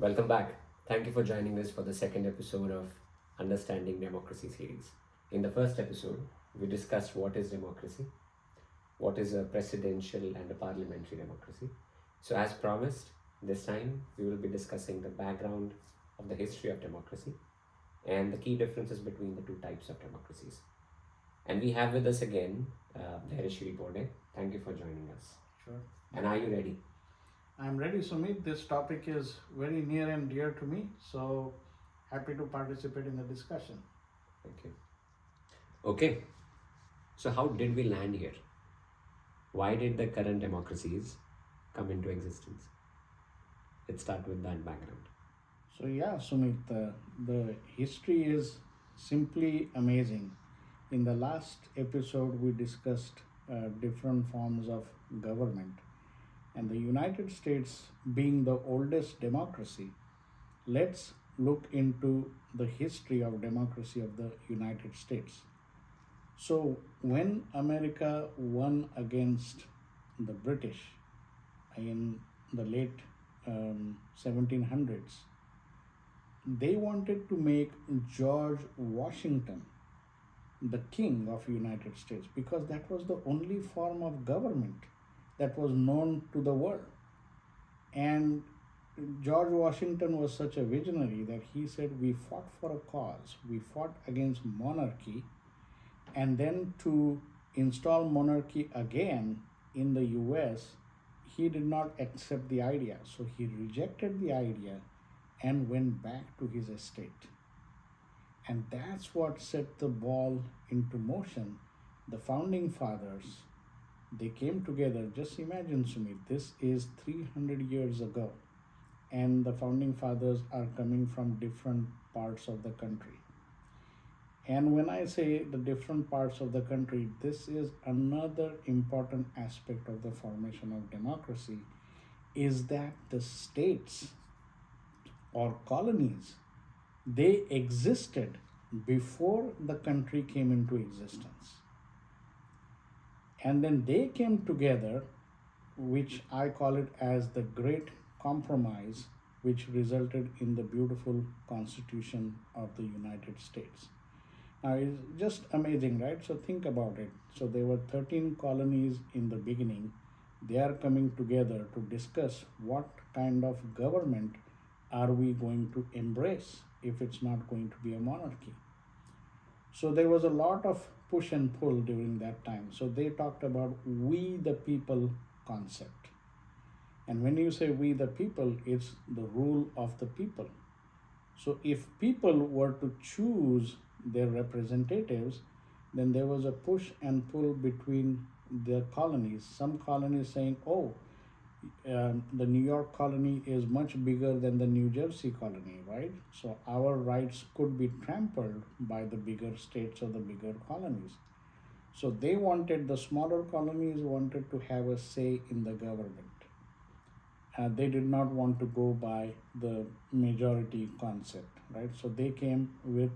Welcome back. Thank you for joining us for the second episode of Understanding Democracy series. In the first episode, we discussed what is democracy, what is a presidential and a parliamentary democracy. So, as promised, this time we will be discussing the background of the history of democracy and the key differences between the two types of democracies. And we have with us again Dharishri Bode. Thank you for joining us. Sure. And are you ready? I'm ready, Sumit. This topic is very near and dear to me, so happy to participate in the discussion. Thank you. Okay, so how did we land here? Why did the current democracies come into existence? Let's start with that background. So, yeah, Sumit, the history is simply amazing. In the last episode, we discussed different forms of government, and the United States being the oldest democracy, let's look into the history of democracy of the United States. So, when America won against the British in the late 1700s, they wanted to make George Washington the king of United States because that was the only form of government that was known to the world. And George Washington was such a visionary that he said, we fought for a cause, we fought against monarchy, and then to install monarchy again in the US, he did not accept the idea. So he rejected the idea and went back to his estate. And that's what set the ball into motion. The founding fathers, they came together. Just imagine, Sumit, this is 300 years ago, and the founding fathers are coming from different parts of the country. And when I say the different parts of the country, this is another important aspect of the formation of democracy is that the states or colonies, they existed before the country came into existence. And then they came together, which I call it as the Great Compromise, which resulted in the beautiful Constitution of the United States. Now, it's just amazing, right? So, think about it. So, there were 13 colonies in the beginning. They are coming together to discuss what kind of government are we going to embrace if it's not going to be a monarchy. So, there was a lot of push and pull during that time. So, they talked about we the people concept. And when you say we the people, it's the rule of the people. So, if people were to choose their representatives, then there was a push and pull between the colonies. Some colonies saying, oh, the New York colony is much bigger than the New Jersey colony, right? So our rights could be trampled by the bigger states or the bigger colonies. So they wanted, the smaller colonies wanted to have a say in the government. They did not want to go by the majority concept, right? So they came with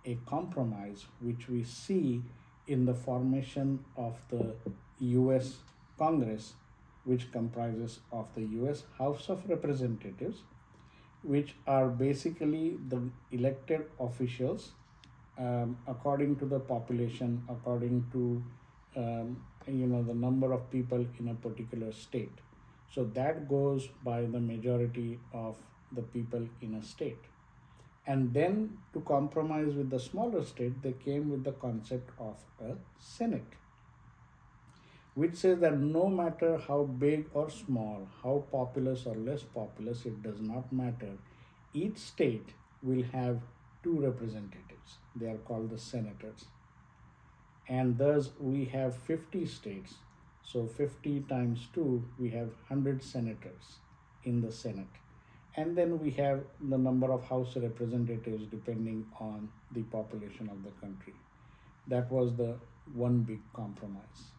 a compromise, which we see in the formation of the US Congress, which comprises of the US House of Representatives, which are basically the elected officials according to the population, according to the number of people in a particular state. So that goes by the majority of the people in a state. And then to compromise with the smaller state, they came with the concept of a Senate, which says that no matter how big or small, how populous or less populous, it does not matter. Each state will have two representatives. They are called the senators. And thus we have 50 states. So 50 times 2, we have 100 senators in the Senate. And then we have the number of House representatives depending on the population of the country. That was the one big compromise.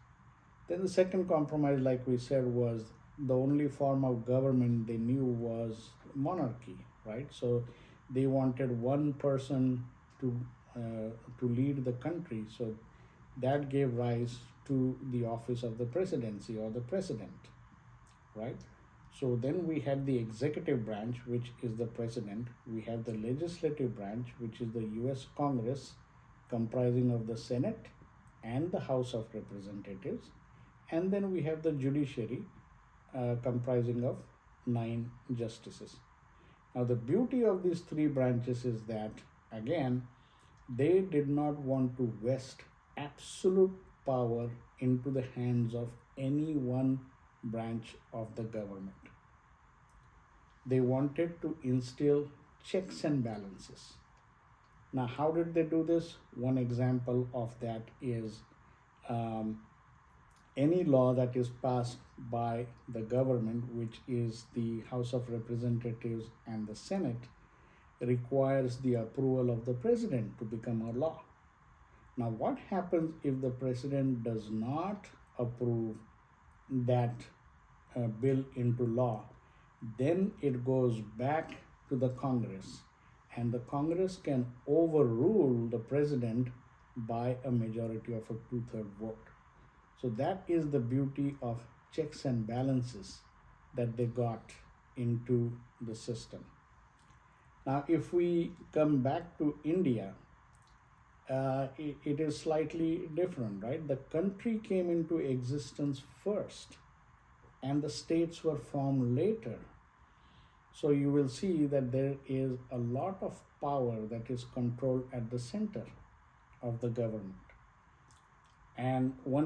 Then the second compromise, like we said, was the only form of government they knew was monarchy, right? So they wanted one person to lead the country. So that gave rise to the office of the presidency or the president, right? So then we have the executive branch, which is the president. We have the legislative branch, which is the US Congress, comprising of the Senate and the House of Representatives. And then we have the judiciary, comprising of 9 justices. Now, the beauty of these three branches is that, again, they did not want to vest absolute power into the hands of any one branch of the government. They wanted to instill checks and balances. Now, how did they do this? One example of that is um, any law that is passed by the government, which is the House of Representatives and the Senate, requires the approval of the president to become a law. Now, what happens if the president does not approve that bill into law? Then it goes back to the Congress, and the Congress can overrule the president by a majority of a two-third vote. So that is the beauty of checks and balances that they got into the system. Now, if we come back to India, it is slightly different, right? The country came into existence first, and the states were formed later. So you will see that there is a lot of power that is controlled at the center of the government. And one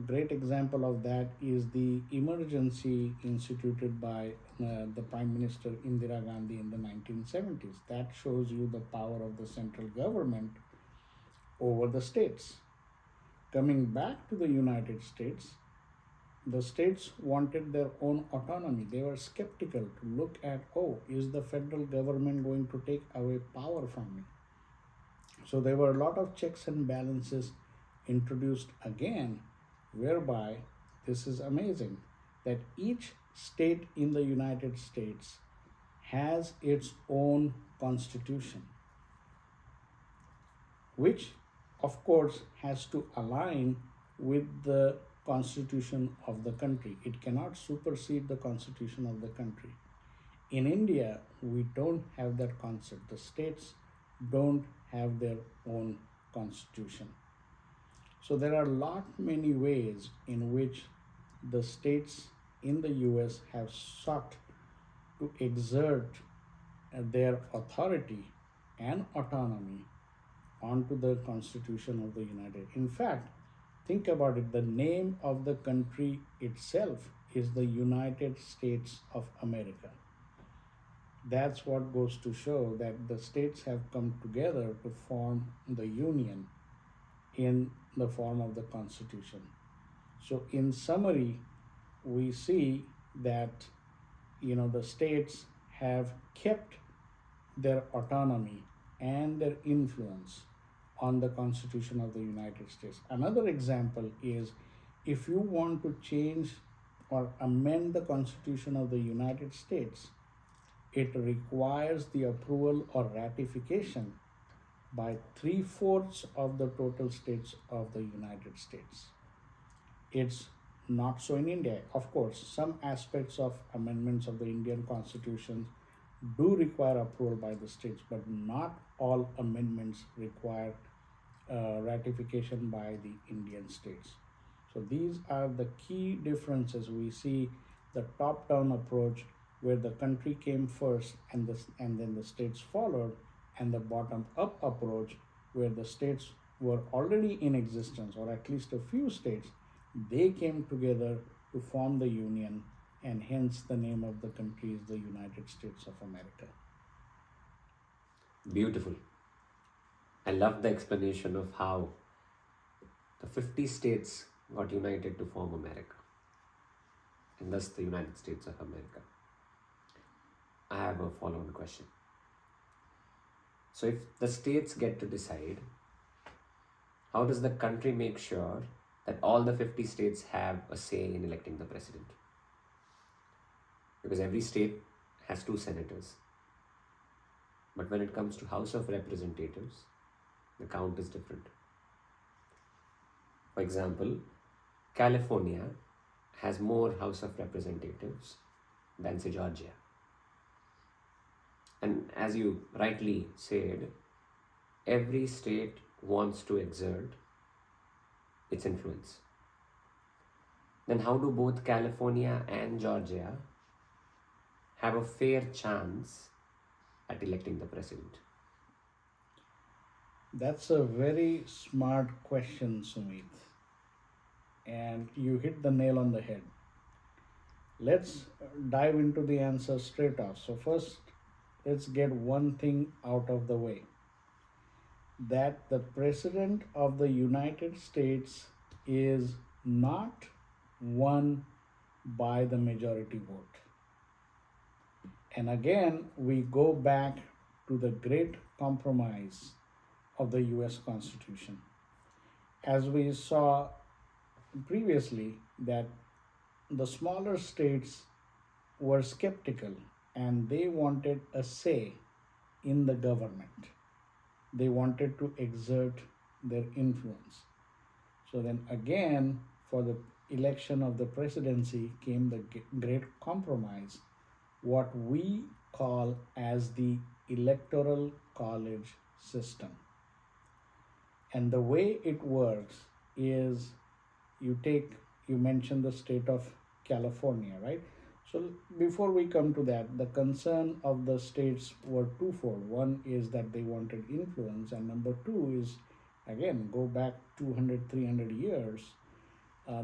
great example of that is the emergency instituted by the Prime Minister Indira Gandhi in the 1970s. That shows you the power of the central government over the states. Coming back to the United States, the states wanted their own autonomy. They were skeptical to look at, oh, is the federal government going to take away power from me? So there were a lot of checks and balances introduced again, whereby this is amazing that each state in the United States has its own constitution, which of course has to align with the constitution of the country. It cannot supersede the constitution of the country. In India, we don't have that concept. The states don't have their own constitution. So there are many ways in which the states in the US have sought to exert their authority and autonomy onto the Constitution of the United. In fact, think about it, the name of the country itself is the United States of America. That's what goes to show that the states have come together to form the union in the form of the Constitution. So in summary, we see that the states have kept their autonomy and their influence on the Constitution of the United States. Another example is if you want to change or amend the Constitution of the United States, it requires the approval or ratification by 3/4 of the total states of the United States. It's not so in India. Of course, some aspects of amendments of the Indian Constitution do require approval by the states, but not all amendments require ratification by the Indian states. So these are the key differences. We see the top-down approach where the country came first and then the states followed, and the bottom-up approach where the states were already in existence, or at least a few states, they came together to form the union, and hence the name of the country is the United States of America. Beautiful. I love the explanation of how the 50 states got united to form America, and thus the United States of America. I have a follow-on question. So if the states get to decide, how does the country make sure that all the 50 states have a say in electing the president? Because every state has 2 senators. But when it comes to House of Representatives, the count is different. For example, California has more House of Representatives than, say, Georgia. And as you rightly said, every state wants to exert its influence. Then, how do both California and Georgia have a fair chance at electing the president? That's a very smart question, Sumit. And you hit the nail on the head. Let's dive into the answer straight off. So, first, let's get one thing out of the way, that the President of the United States is not won by the majority vote. And again, we go back to the great compromise of the US Constitution. As we saw previously, that the smaller states were skeptical and they wanted a say in the government. They wanted to exert their influence. So then again, for the election of the presidency came the great compromise, what we call as the Electoral College system. And the way it works is, you mentioned the state of California, right? So before we come to that, the concern of the states were twofold. One is that they wanted influence, and number two is, again, go back 200, 300 years,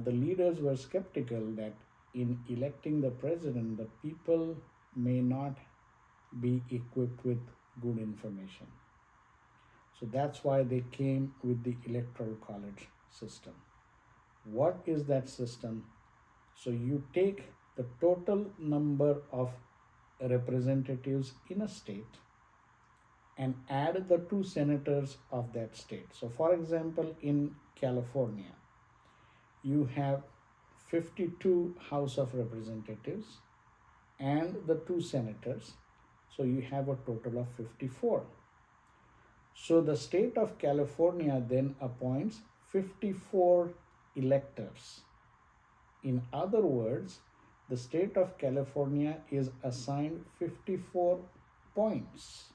the leaders were skeptical that in electing the president, the people may not be equipped with good information. So that's why they came with the Electoral College system. What is that system? So you take the total number of representatives in a state and add the two senators of that state. So, for example, in California, you have 52 House of Representatives and the two senators. So, you have a total of 54. So, the state of California then appoints 54 electors. In other words, the state of California is assigned 54 points.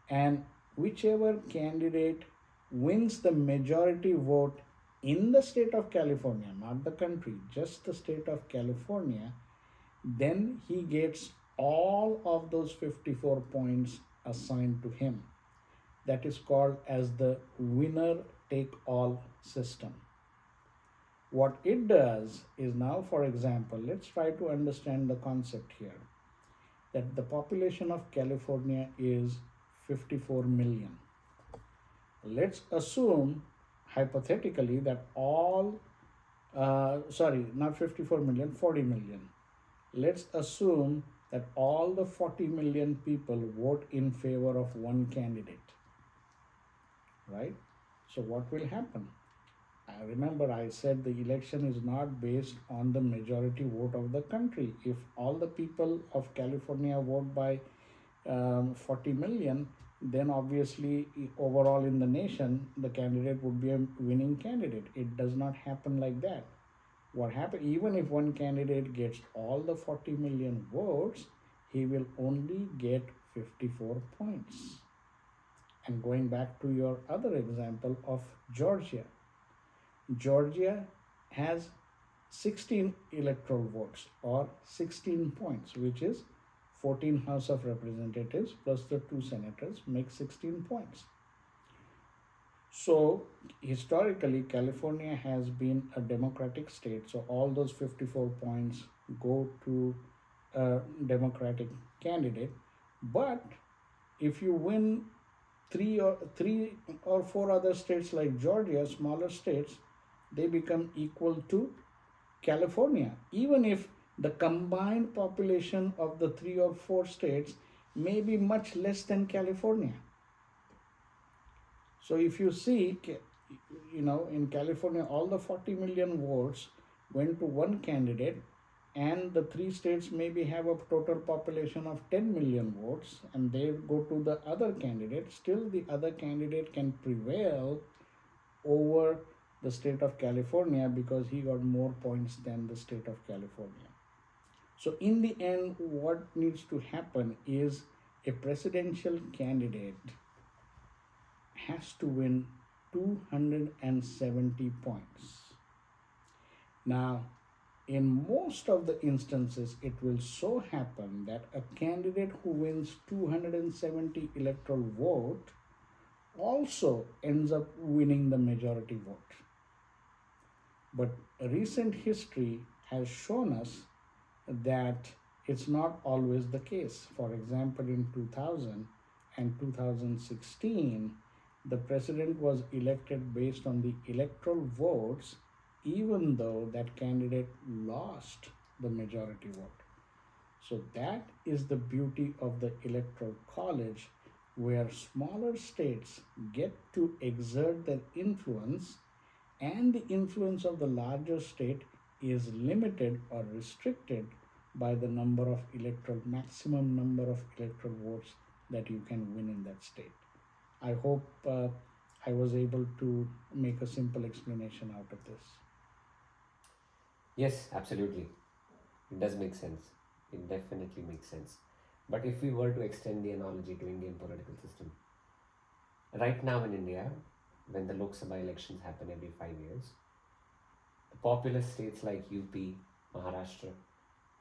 And whichever candidate wins the majority vote in the state of California, not the country, just the state of California, then he gets all of those 54 points assigned to him. That is called as the winner take all system. What it does is, now, for example, let's try to understand the concept here, that the population of California is 54 million. Let's assume hypothetically that not 54 million, 40 million. Let's assume that all the 40 million people vote in favor of one candidate, right? So what will happen? Remember, I said the election is not based on the majority vote of the country. If all the people of California vote by 40 million, then obviously overall in the nation, the candidate would be a winning candidate. It does not happen like that. What happens, even if one candidate gets all the 40 million votes, he will only get 54 points. And going back to your other example of Georgia, Georgia has 16 electoral votes or 16 points, which is 14 House of Representatives plus the two senators make 16 points. So historically, California has been a democratic state, so all those 54 points go to a Democratic candidate. But if you win three or four other states like Georgia, smaller states, they become equal to California, even if the combined population of the 3 or 4 states may be much less than California. So if you see, in California, all the 40 million votes went to one candidate, and the 3 states maybe have a total population of 10 million votes, and they go to the other candidate. Still, the other candidate can prevail over the state of California because he got more points than the state of California. So, in the end, what needs to happen is a presidential candidate has to win 270 points. Now, in most of the instances, it will so happen that a candidate who wins 270 electoral vote also ends up winning the majority vote. But recent history has shown us that it's not always the case. For example, in 2000 and 2016, the president was elected based on the electoral votes, even though that candidate lost the majority vote. So, that is the beauty of the electoral college, where smaller states get to exert their influence, and the influence of the larger state is limited or restricted by the maximum number of electoral votes that you can win in that state. I hope I was able to make a simple explanation out of this. Yes, absolutely. It does make sense. It definitely makes sense. But if we were to extend the analogy to Indian political system, right now in India, when the Lok Sabha elections happen every 5 years, the populous states like UP, Maharashtra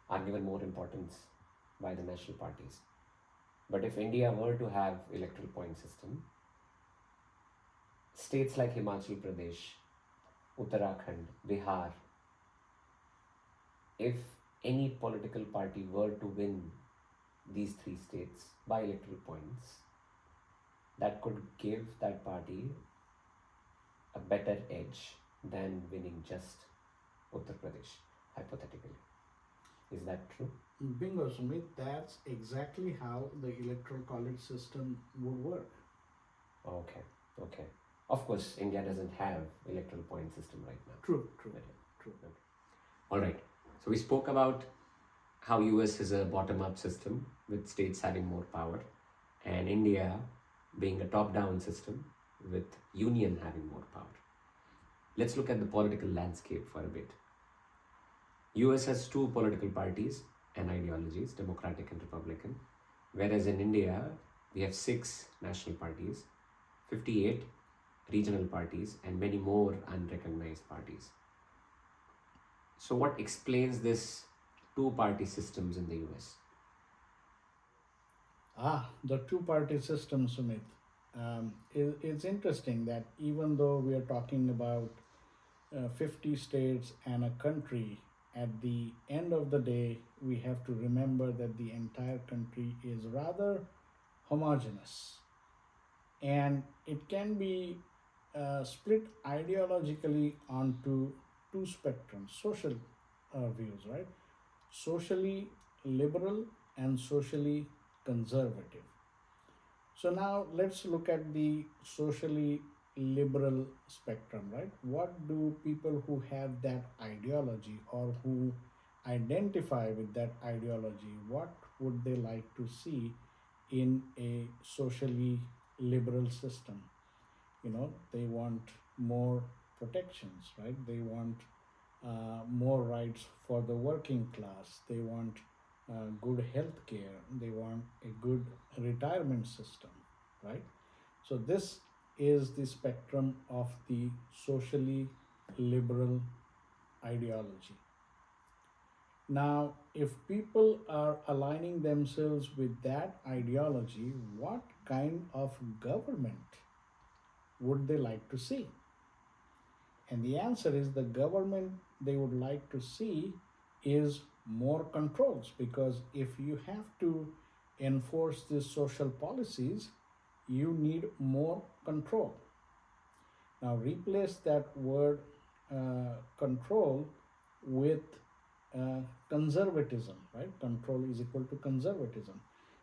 are given more importance by the national parties. But if India were to have electoral point system, states like Himachal Pradesh, Uttarakhand, Bihar, if any political party were to win these three states by electoral points, that could give that party a better edge than winning just Uttar Pradesh, hypothetically. Is that true? Bingo, Sumit. That's exactly how the electoral college system would work. Okay, okay. Of course, India doesn't have electoral point system right now. True, true, Okay. true. Okay. All right. So we spoke about how US is a bottom-up system with states having more power, and India being a top-down system with union having more power. Let's look at the political landscape for a bit. US has two political parties and ideologies, Democratic and Republican, whereas in India we have 6 national parties, 58 regional parties, and many more unrecognized parties. So what explains this two-party systems in the US? The two-party system, Sumit. It's interesting that even though we are talking about 50 states and a country, at the end of the day, we have to remember that the entire country is rather homogeneous, and it can be split ideologically onto two spectrums, social views, right? Socially liberal and socially conservative. So now let's look at the socially liberal spectrum, right? What do people who have that ideology or who identify with that ideology, what would they like to see in a socially liberal system? They want more protections, right? They want more rights for the working class. They want good health care. They want a good retirement system, right? So, this is the spectrum of the socially liberal ideology. Now, if people are aligning themselves with that ideology, what kind of government would they like to see? And the answer is the government they would like to see is more controls, because if you have to enforce these social policies, you need more control. Now, replace that word control with conservatism, right? Control is equal to conservatism.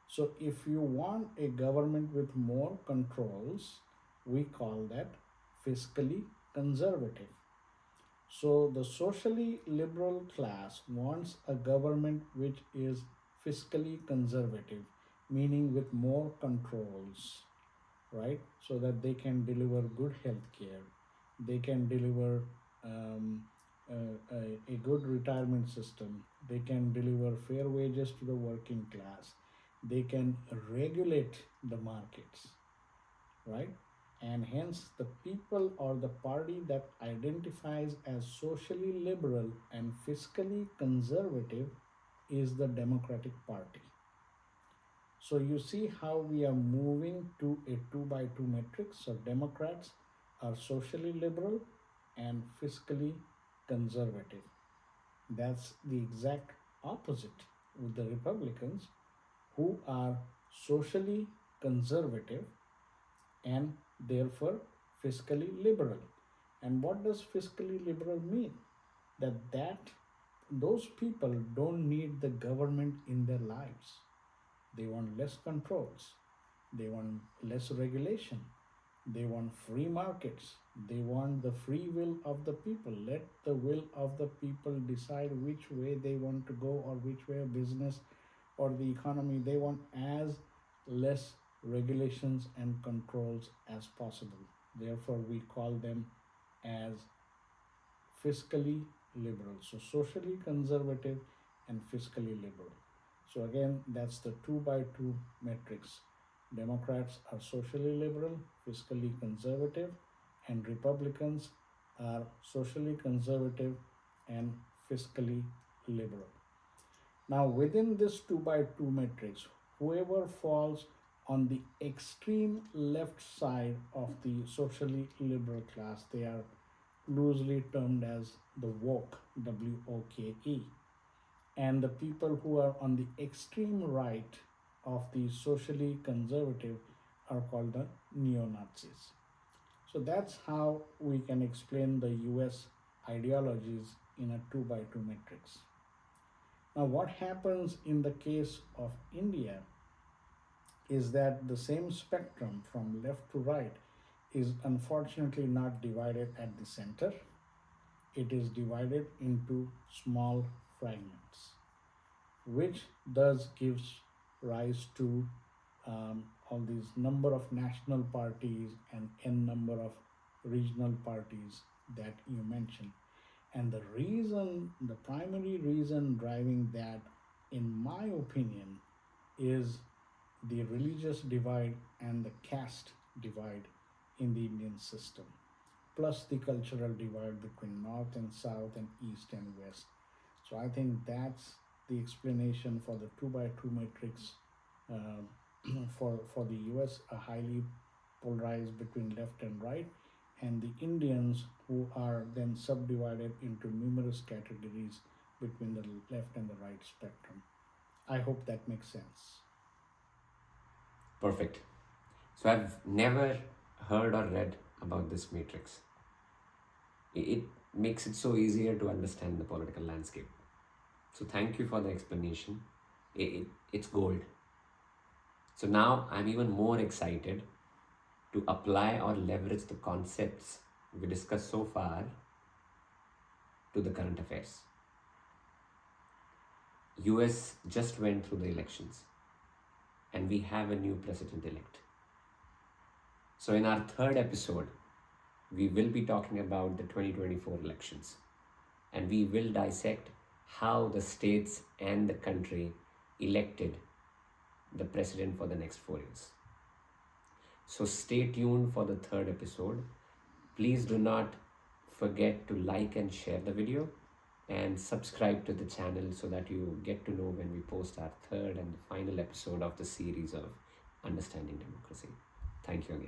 So, if you want a government with more controls, we call that fiscally conservative. So, the socially liberal class wants a government which is fiscally conservative, meaning with more controls, right? So that they can deliver good health care, they can deliver a good retirement system, They can deliver fair wages to the working class. They can regulate the markets, right? And hence, the people or the party that identifies as socially liberal and fiscally conservative is the Democratic Party. So you see how we are moving to a 2 by 2 matrix. So Democrats are socially liberal and fiscally conservative. That's the exact opposite with the Republicans, who are socially conservative and therefore fiscally liberal. And what does fiscally liberal mean? That those people don't need the government in their lives. They want less controls. They want less regulation. They want free markets. They want the free will of the people. Let the will of the people decide which way they want to go or which way business or the economy. They want as less regulations and controls as possible. Therefore, we call them as fiscally liberal. So, socially conservative and fiscally liberal. So, again, that's the 2 by 2 matrix. Democrats are socially liberal, fiscally conservative, and Republicans are socially conservative and fiscally liberal. Now, within this 2 by 2 matrix, whoever falls on the extreme left side of the socially liberal class, they are loosely termed as the woke, W O K E. And the people who are on the extreme right of the socially conservative are called the neo Nazis. So that's how we can explain the US ideologies in a 2 by 2 matrix. Now, what happens in the case of India is that the same spectrum from left to right is unfortunately not divided at the center. It is divided into small fragments, which thus gives rise to all these number of national parties and n number of regional parties that you mentioned. And the reason, the primary reason driving that, in my opinion, is the religious divide and the caste divide in the Indian system, plus the cultural divide between North and South and East and West. So I think that's the explanation for the 2 by 2 matrix uh, for the US, a highly polarized between left and right, and the Indians who are then subdivided into numerous categories between the left and the right spectrum. I hope that makes sense. Perfect. So I've never heard or read about this matrix. It makes it so easier to understand the political landscape. So thank you for the explanation. It's gold. So now I'm even more excited to apply or leverage the concepts we discussed so far to the current affairs. US just went through the elections and we have a new president elect. So in our third episode, we will be talking about the 2024 elections and we will dissect how the states and the country elected the president for the next 4 years. So stay tuned for the third episode. Please do not forget to like and share the video and subscribe to the channel so that you get to know when we post our third and final episode of the series of Understanding Democracy. Thank you again.